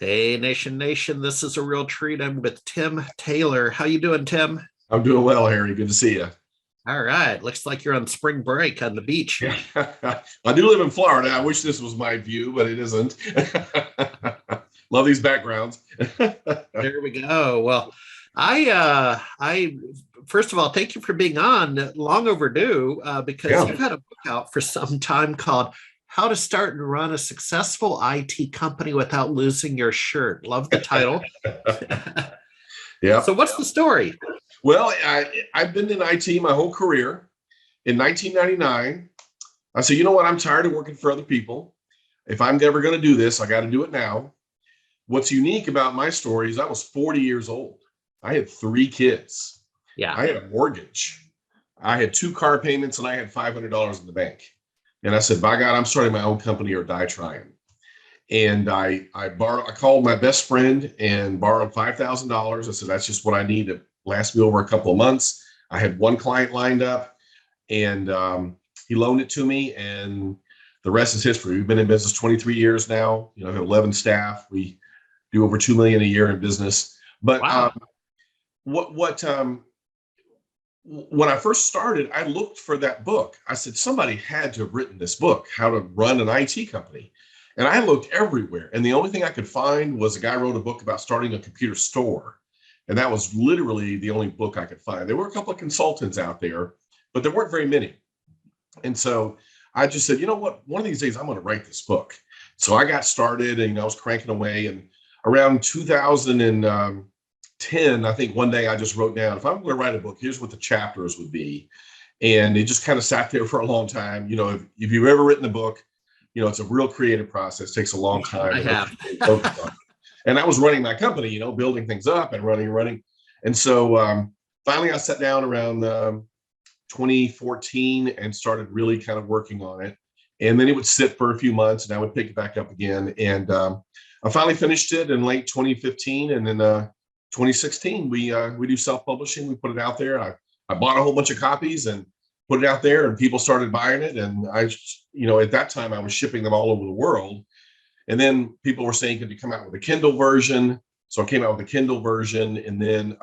Hey, Nation, this is a real treat. I'm with Tim Taylor. How you doing, Tim? I'm doing well, Harry. Good to see you. All right. Looks like you're on spring break on the beach. Yeah. I do live in Florida. I wish this was my view, but it isn't. Love these backgrounds. There we go. Well, I first of all, thank you for being on. Long overdue, because Yeah. you've had a book out for some time called "How to Start and Run a Successful IT Company Without Losing Your Shirt." Love the title. Yeah. So, what's the story? Well, I've been in IT my whole career. In 1999, I said, you know what? I'm tired of working for other people. If I'm ever going to do this, I got to do it now. What's unique about my story is I was 40 years old. I had 3 kids. Yeah. I had a mortgage. I had 2 car payments and I had $500 in the bank. And I said, by God, I'm starting my own company or die trying. And I called my best friend and borrowed $5,000. I said, that's just what I need to last me over a couple of months. I had one client lined up and he loaned it to me, and the rest is history. We've been in business 23 years now. I have 11 staff. We do over 2 million a year in business. But Wow. When I first started, I looked for that book. I said, somebody had to have written this book, How to Run an IT Company. And I looked everywhere. And the only thing I could find was a guy wrote a book about starting a computer store. And that was literally the only book I could find. There were a couple of consultants out there, but there weren't very many. And so I just said, you know what, one of these days I'm going to write this book. So I got started and I was cranking away. And around 2010, I think one day I just wrote down, if I'm going to write a book, here's what the chapters would be. And it just kind of sat there for a long time. If you've ever written a book, it's a real creative process. It takes a long time. I have. And I was running my company, building things up and running. And so finally I sat down around 2014 and started really kind of working on it. And then it would sit for a few months and I would pick it back up again. And I finally finished it in late 2015. And then 2016, we do self-publishing. We put it out there. I bought a whole bunch of copies and put it out there, and people started buying it. And at that time I was shipping them all over the world. And then people were saying, could you come out with a Kindle version? So I came out with a Kindle version. And then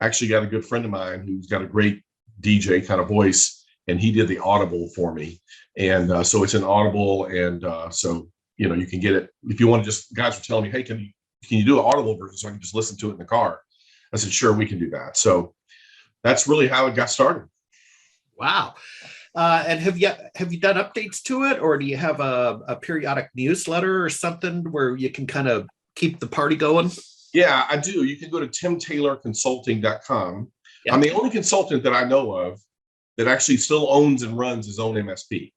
actually got a good friend of mine who's got a great DJ kind of voice, and he did the Audible for me. And so it's an Audible. And so, you can get it if you want to. Just guys were telling me, hey, can you do an Audible version so I can just listen to it in the car? I said, sure, we can do that. So that's really how it got started. Wow. And have you done updates to it, or do you have a periodic newsletter or something where you can kind of keep the party going? Yeah, I do. You can go to timtaylorconsulting.com. Yeah. I'm the only consultant that I know of that actually still owns and runs his own MSP.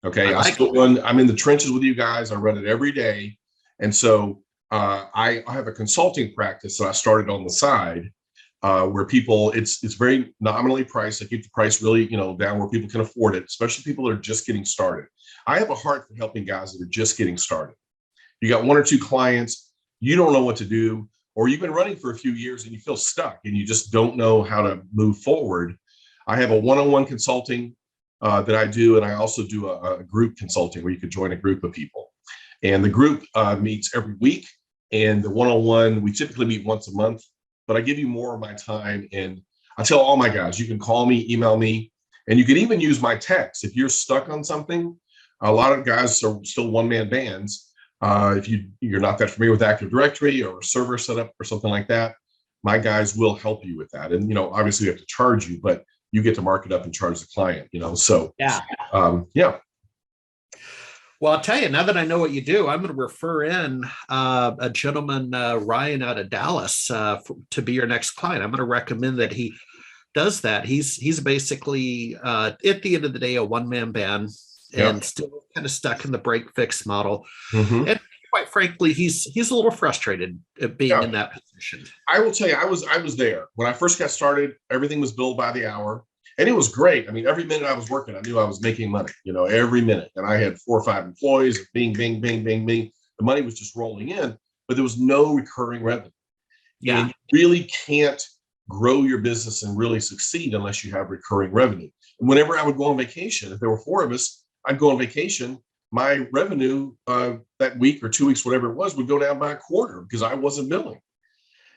Okay. I'm in the trenches with you guys. I run it every day. And so I have a consulting practice that I started on the side where people, it's very nominally priced. I keep the price really, down where people can afford it, especially people that are just getting started. I have a heart for helping guys that are just getting started. You got 1 or 2 clients, you don't know what to do, or you've been running for a few years and you feel stuck and you just don't know how to move forward. I have a one-on-one consulting that I do, and I also do a group consulting where you could join a group of people. And the group meets every week, and the one-on-one, we typically meet once a month, but I give you more of my time. And I tell all my guys, you can call me, email me, and you can even use my text. If you're stuck on something, a lot of guys are still one-man bands. If you're not that familiar with Active Directory or server setup or something like that, my guys will help you with that. And, obviously we have to charge you, but you get to mark it up and charge the client, so yeah. Well, I'll tell you, now that I know what you do, I'm going to refer in a gentleman, Ryan out of Dallas, to be your next client. I'm going to recommend that he does that. He's basically, at the end of the day, a one-man band and still kind of stuck in the break fix model. Mm-hmm. And quite frankly, he's a little frustrated at being in that position. I will tell you, I was there. When I first got started, everything was billed by the hour. And it was great. I mean, every minute I was working, I knew I was making money, every minute. And I had 4 or 5 employees, bing, bing, bing, bing, bing. The money was just rolling in, but there was no recurring revenue. Yeah. And you really can't grow your business and really succeed unless you have recurring revenue. And whenever I would go on vacation, if there were 4 of us, I'd go on vacation my revenue that week or 2 weeks, whatever it was, would go down by a quarter because I wasn't billing.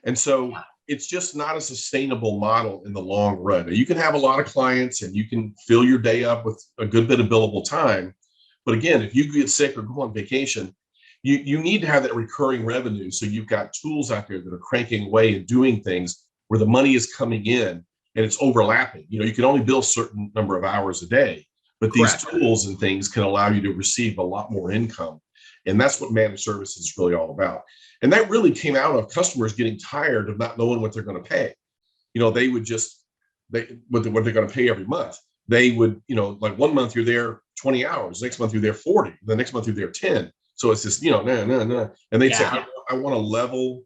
And so it's just not a sustainable model in the long run. You can have a lot of clients and you can fill your day up with a good bit of billable time. But again, if you get sick or go on vacation, you need to have that recurring revenue. So you've got tools out there that are cranking away and doing things where the money is coming in and it's overlapping. You can only bill a certain number of hours a day, but these tools and things can allow you to receive a lot more income. And that's what managed services is really all about. And that really came out of customers getting tired of not knowing what they're going to pay. They would what they're going to pay every month. They would, like 1 month you're there 20 hours, next month you're there 40, the next month you're there 10. So it's just, no. And they'd say, I want a level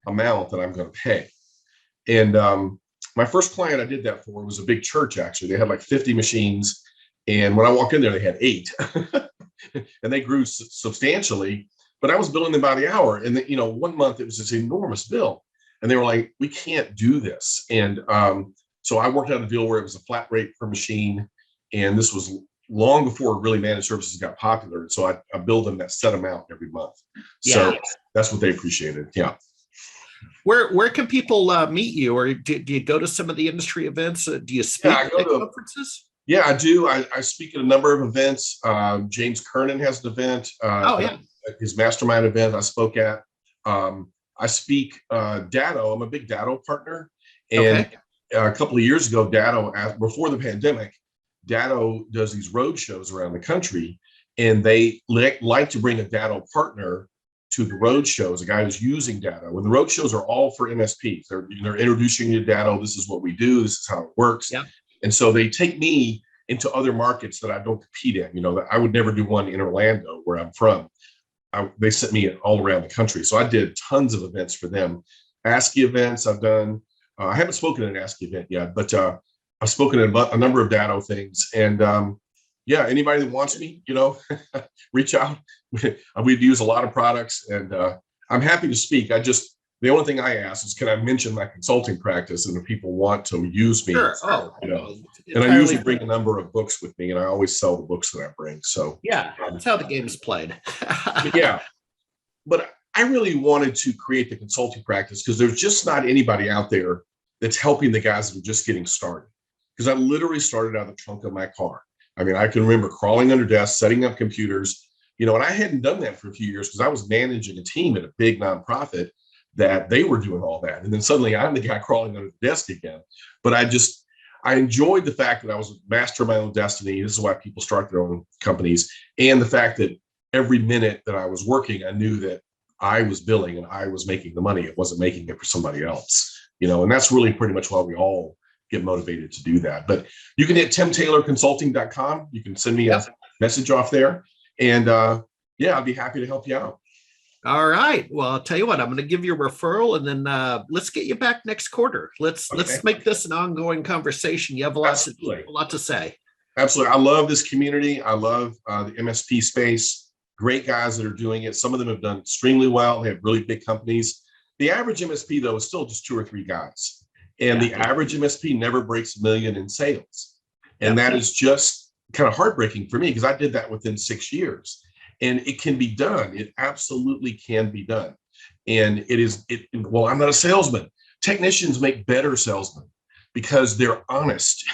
amount that I'm going to pay. And my first client I did that for was a big church, actually. They had like 50 machines. And when I walked in there, they had 8. And they grew substantially, but I was billing them by the hour. And 1 month it was this enormous bill. And they were like, we can't do this. And so I worked out a deal where it was a flat rate per machine. And this was long before really managed services got popular. So I billed them that set amount every month. So that's what they appreciated. Yeah. Where can people meet you, or do you go to some of the industry events? Do you speak at conferences? Yeah, I do. I speak at a number of events. James Kernan has an event. His mastermind event I spoke at. I speak Datto. I'm a big Datto partner. And a couple of years ago, Datto, before the pandemic, Datto does these road shows around the country, and they like to bring a Datto partner to the road shows, a guy who's using Datto. And the road shows are all for MSPs. They're introducing you to Datto. This is what we do. This is how it works. Yeah. And so they take me into other markets that I don't compete in. I would never do one in Orlando, where I'm from. They sent me all around the country. So I did tons of events for them. ASCII events I've done. I haven't spoken at an ASCII event yet, but I've spoken at a number of Datto things. And anybody that wants me, reach out. We use a lot of products, and I'm happy to speak. The only thing I ask is, can I mention my consulting practice? And if people want to use me, sure. And I usually bring a number of books with me, and I always sell the books that I bring. So that's how the game's played. But I really wanted to create the consulting practice because there's just not anybody out there that's helping the guys that are just getting started. Because I literally started out of the trunk of my car. I mean, I can remember crawling under desks, setting up computers, and I hadn't done that for a few years because I was managing a team at a big nonprofit that they were doing all that. And then suddenly I'm the guy crawling under the desk again. But I enjoyed the fact that I was master of my own destiny. This is why people start their own companies. And the fact that every minute that I was working, I knew that I was billing and I was making the money. It wasn't making it for somebody else, and that's really pretty much why we all get motivated to do that. But you can hit timtaylorconsulting.com. You can send me a message off there. And I'd be happy to help you out. All right. Well, I'll tell you what, I'm going to give you a referral, and then let's get you back next quarter. Let's make this an ongoing conversation. You have a lot to say. Absolutely. I love this community. I love the MSP space. Great guys that are doing it. Some of them have done extremely well. They have really big companies. The average MSP, though, is still just 2 or 3 guys. And the average MSP never breaks $1 million in sales. And that is just kind of heartbreaking for me, because I did that within 6 years. And it can be done. It absolutely can be done. And well, I'm not a salesman. Technicians make better salesmen because they're honest.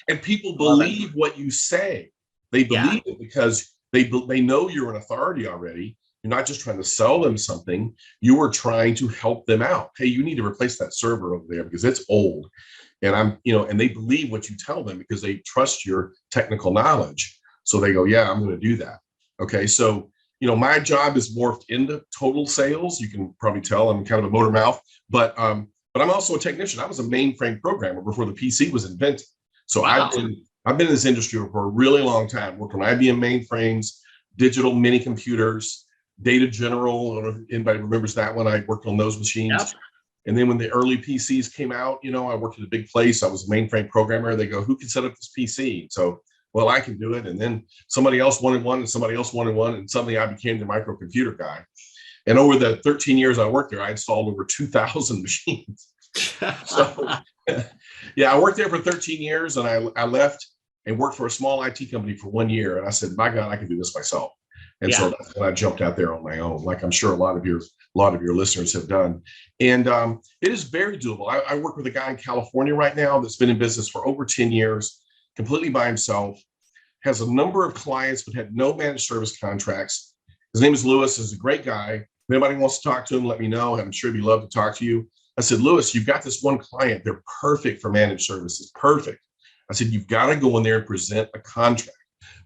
and people believe what you say. They believe it because they know you're an authority already. You're not just trying to sell them something. You are trying to help them out. Hey, you need to replace that server over there because it's old. And and they believe what you tell them because they trust your technical knowledge. So they go, yeah, I'm going to do that. Okay. So, my job is morphed into total sales. You can probably tell I'm kind of a motor mouth, but I'm also a technician. I was a mainframe programmer before the PC was invented. So I've been in this industry for a really long time, worked on IBM mainframes, digital mini computers, Data General. I don't know if anybody remembers that one. I worked on those machines. Yep. And then when the early PCs came out, I worked at a big place. I was a mainframe programmer. They go, who can set up this PC? So, well, I can do it. And then somebody else wanted one and somebody else wanted one. And suddenly I became the microcomputer guy. And over the 13 years I worked there, I installed over 2,000 machines. So, I worked there for 13 years and I left. and worked for a small IT company for 1 year. And I said, my God, I can do this myself. And Yeah. so that's when I jumped out there on my own, like I'm sure a lot of your listeners have done. And it is very doable. I work with a guy in California right now that's been in business for over 10 years, completely by himself, has a number of clients, but had no managed service contracts. His name is Lewis. He's a great guy. If anybody wants to talk to him, let me know. I'm sure he'd love to talk to you. I said, Lewis, you've got this one client. They're perfect for managed services. Perfect. I said, you've got to go in there and present a contract.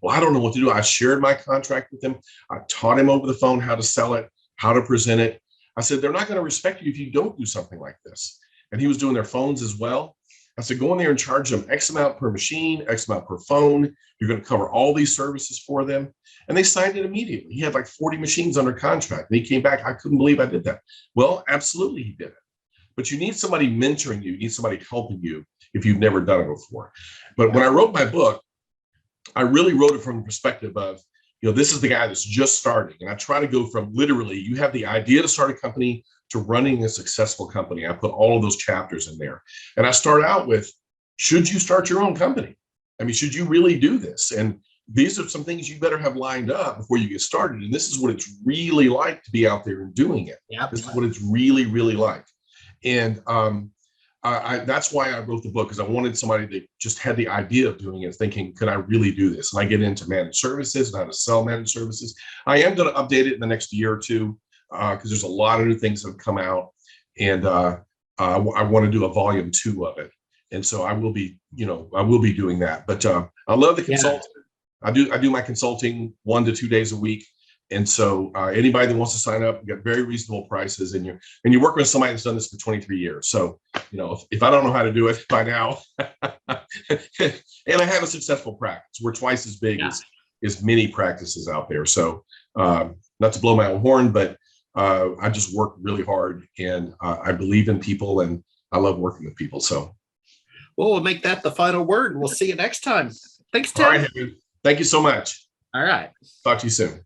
Well, I don't know what to do. I shared my contract with him. I taught him over the phone how to sell it, how to present it. I said, they're not going to respect you if you don't do something like this. And he was doing their phones as well. I said, go in there and charge them X amount per machine, X amount per phone. You're going to cover all these services for them. And they signed it immediately. He had like 40 machines under contract. And he came back. I couldn't believe I did that. Well, absolutely, he did it. But you need somebody mentoring you. You need somebody helping you if you've never done it before. But when I wrote my book, I really wrote it from the perspective of, this is the guy that's just starting. And I try to go from literally, you have the idea to start a company to running a successful company. I put all of those chapters in there. And I start out with, should you start your own company? I mean, should you really do this? And these are some things you better have lined up before you get started. And this is what it's really like to be out there and doing it. Yep. This is what it's really, really like. And that's why I wrote the book, because I wanted somebody that just had the idea of doing it, thinking, could I really do this? And I get into managed services and how to sell managed services. I am going to update it in the next year or two, because there's a lot of new things that have come out, and I want to do a volume 2 of it. And so I will be doing that. But I love the consulting. Yeah. I do my consulting 1 to 2 days a week. And so anybody that wants to sign up, you got very reasonable prices, and you're working with somebody that's done this for 23 years. So, if I don't know how to do it by now, and I have a successful practice, we're twice as big as many practices out there. So not to blow my own horn, but I just work really hard, and I believe in people, and I love working with people. So, well, we'll make that the final word. We'll see you next time. Thanks, Tim. All right, Henry. Thank you so much. All right. Talk to you soon.